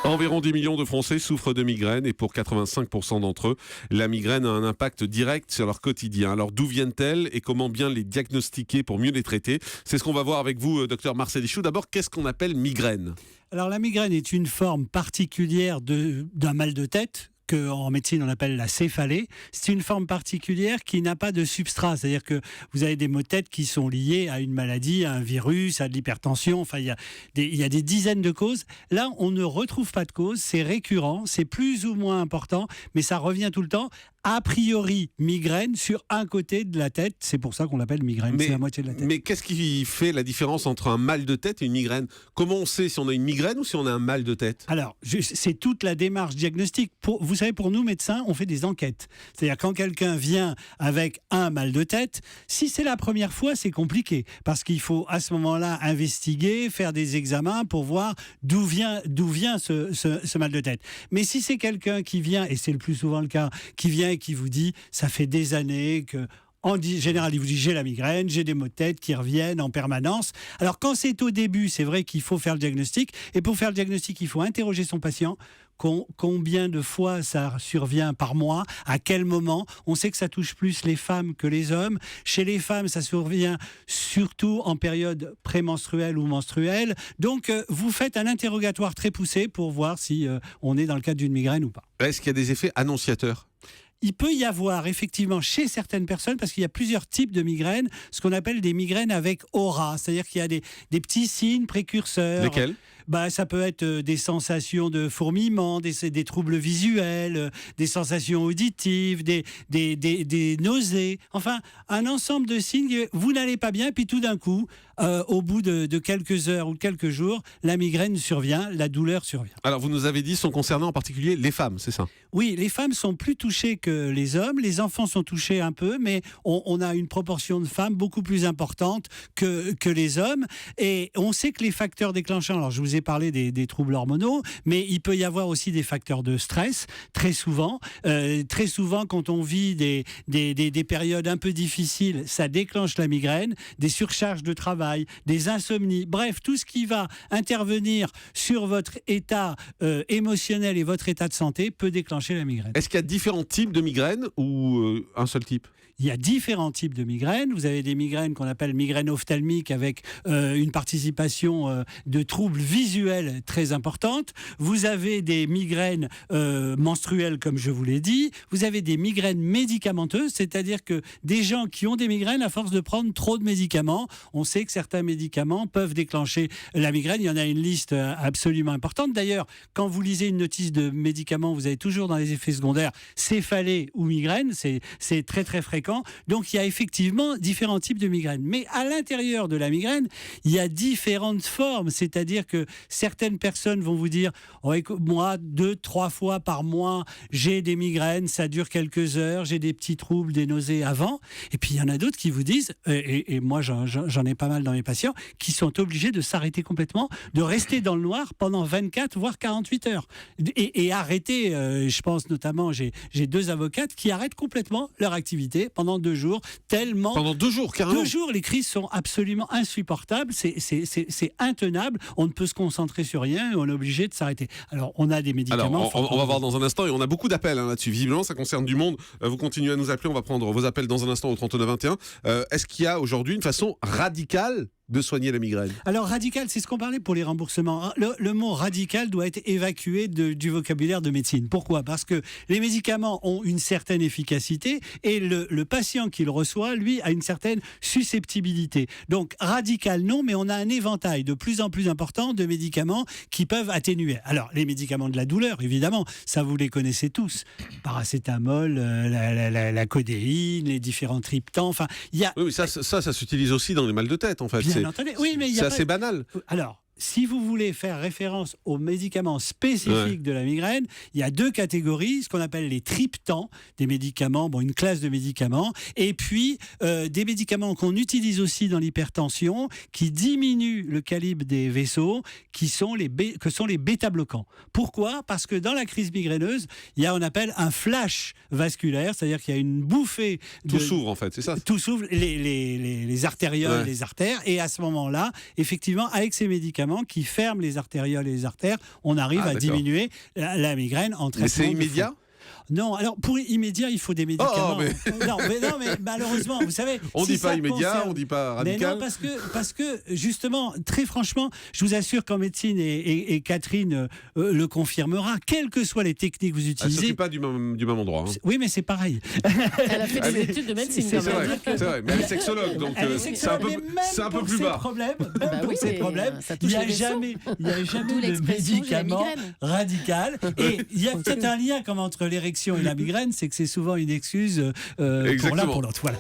Environ 10 millions de Français souffrent de migraines et pour 85% d'entre eux, la migraine a un impact direct sur leur quotidien. Alors d'où viennent-elles et comment bien les diagnostiquer pour mieux les traiter? C'est ce qu'on va voir avec vous, docteur Marcel Ichou. D'abord, qu'est-ce qu'on appelle migraine? Alors la migraine est une forme particulière d'un mal de tête, qu'en médecine on appelle la céphalée. C'est une forme particulière qui n'a pas de substrat, c'est-à-dire que vous avez des maux de tête qui sont liés à une maladie, à un virus, à de l'hypertension, enfin il y a des dizaines de causes. Là, on ne retrouve pas de cause, c'est récurrent, c'est plus ou moins important, mais ça revient tout le temps. A priori, migraine sur un côté de la tête, c'est pour ça qu'on l'appelle migraine, c'est la moitié de la tête. Mais qu'est-ce qui fait la différence entre un mal de tête et une migraine? Comment on sait si on a une migraine ou si on a un mal de tête? Alors, c'est toute la démarche diagnostique. Vous savez, pour nous médecins, on fait des enquêtes. C'est-à-dire quand quelqu'un vient avec un mal de tête, si c'est la première fois, c'est compliqué, parce qu'il faut à ce moment-là investiguer, faire des examens pour voir d'où vient ce mal de tête. Mais si c'est quelqu'un qui vient, et c'est le plus souvent le cas, qui vient et qui vous dit, ça fait des années que... En général, il vous dit j'ai la migraine, j'ai des maux de tête qui reviennent en permanence. Alors quand c'est au début, c'est vrai qu'il faut faire le diagnostic. Et pour faire le diagnostic, il faut interroger son patient. Combien de fois ça survient par mois? À quel moment? On sait que ça touche plus les femmes que les hommes. Chez les femmes, ça survient surtout en période prémenstruelle ou menstruelle. Donc, vous faites un interrogatoire très poussé pour voir si on est dans le cadre d'une migraine ou pas. Est-ce qu'il y a des effets annonciateurs? Il peut y avoir effectivement chez certaines personnes, parce qu'il y a plusieurs types de migraines, ce qu'on appelle des migraines avec aura, c'est-à-dire qu'il y a des petits signes précurseurs. Lesquels? Ça peut être des sensations de fourmillement, des troubles visuels, des sensations auditives, des nausées, enfin un ensemble de signes. Vous n'allez pas bien, puis tout d'un coup, au bout de quelques heures ou quelques jours, la migraine survient, la douleur survient. Alors vous nous avez dit, sont concernés en particulier les femmes, c'est ça? Oui, les femmes sont plus touchées que les hommes, les enfants sont touchés un peu, mais on a une proportion de femmes beaucoup plus importante que les hommes, et on sait que les facteurs déclenchants, alors je vous ai parlé des troubles hormonaux, mais il peut y avoir aussi des facteurs de stress, très souvent quand on vit des périodes un peu difficiles, ça déclenche la migraine, des surcharges de travail, des insomnies, bref, tout ce qui va intervenir sur votre état émotionnel et votre état de santé peut déclencher la migraine. Est-ce qu'il y a différents types de migraines ou un seul type? Il y a différents types de migraines. Vous avez des migraines qu'on appelle migraines ophtalmiques avec une participation de troubles visuels très importante. Vous avez des migraines menstruelles, comme je vous l'ai dit. Vous avez des migraines médicamenteuses, c'est-à-dire que des gens qui ont des migraines à force de prendre trop de médicaments, on sait que certains médicaments peuvent déclencher la migraine. Il y en a une liste absolument importante. D'ailleurs, quand vous lisez une notice de médicaments, vous avez toujours dans les effets secondaires céphalée ou migraine. C'est très très fréquent. Donc il y a effectivement différents types de migraines. Mais à l'intérieur de la migraine, il y a différentes formes. C'est-à-dire que certaines personnes vont vous dire moi, 2-3 fois par mois, j'ai des migraines, ça dure quelques heures, j'ai des petits troubles, des nausées avant. Et puis il y en a d'autres qui vous disent, et moi j'en ai pas mal dans mes patients, qui sont obligés de s'arrêter complètement, de rester dans le noir pendant 24 voire 48 heures. Et arrêter, je pense notamment, j'ai 2 avocates qui arrêtent complètement leur activité pendant 2 jours, tellement... Pendant 2 jours, carrément? 2 jours, les crises sont absolument insupportables, c'est intenable, on ne peut se concentrer sur rien et on est obligé de s'arrêter. Alors, on a des médicaments... Alors, on va voir dans un instant, et on a beaucoup d'appels là-dessus. Visiblement, ça concerne du monde. Vous continuez à nous appeler, on va prendre vos appels dans un instant au 3921. Est-ce qu'il y a aujourd'hui une façon radicale de soigner la migraine? Alors radical, c'est ce qu'on parlait pour les remboursements. Le mot radical doit être évacué du vocabulaire de médecine. Pourquoi? Parce que les médicaments ont une certaine efficacité et le patient qui le reçoit, lui, a une certaine susceptibilité. Donc radical, non, mais on a un éventail de plus en plus important de médicaments qui peuvent atténuer. Alors les médicaments de la douleur, évidemment, ça vous les connaissez tous. Paracétamol, la codéine, les différents triptans, enfin, il y a... Oui, mais ça s'utilise aussi dans les mal de tête, en fait. Bien entendu. Oui, mais c'est assez banal. Alors, si vous voulez faire référence aux médicaments spécifiques de la migraine, il y a 2 catégories, ce qu'on appelle les triptans, des médicaments, une classe de médicaments, et puis des médicaments qu'on utilise aussi dans l'hypertension, qui diminuent le calibre des vaisseaux, que sont les bêta-bloquants. Pourquoi? Parce que dans la crise migraineuse, il y a, on appelle un flash vasculaire, c'est-à-dire qu'il y a une bouffée... Tout s'ouvre, en fait, c'est ça? Tout s'ouvre, les artérioles, les artères, et à ce moment-là, effectivement, avec ces médicaments, médicaments qui ferment les artérioles et les artères. On arrive à d'accord. diminuer la migraine en traitement. Mais c'est de immédiat fond. Non, alors pour immédiat, il faut des médicaments. mais- Non, mais malheureusement, vous savez. On si dit pas ça immédiat, concerne- on dit pas Mais radical. non, parce que justement, très franchement, je vous assure qu'en médecine, et Catherine le confirmera, quelles que soient les techniques que vous Elle utilisez. s'occupe pas du même endroit. Hein. Oui, mais c'est pareil. Elle a fait des études de médecine. C'est quand C'est même. vrai, c'est vrai. Mais elle est sexologue, donc Elle est c'est un sexologue, peu, mais même c'est un peu pour plus ces bas. problèmes, même Bah pour oui, ces mais, problèmes, ça il touche n'y a les vaisseaux. jamais D'où de l'expression, j'ai la médicament migraine. radical. Et il y a peut-être un lien comme entre l'érection et la migraine, c'est que c'est souvent une excuse pour l'un Exactement. pour l'autre. Voilà.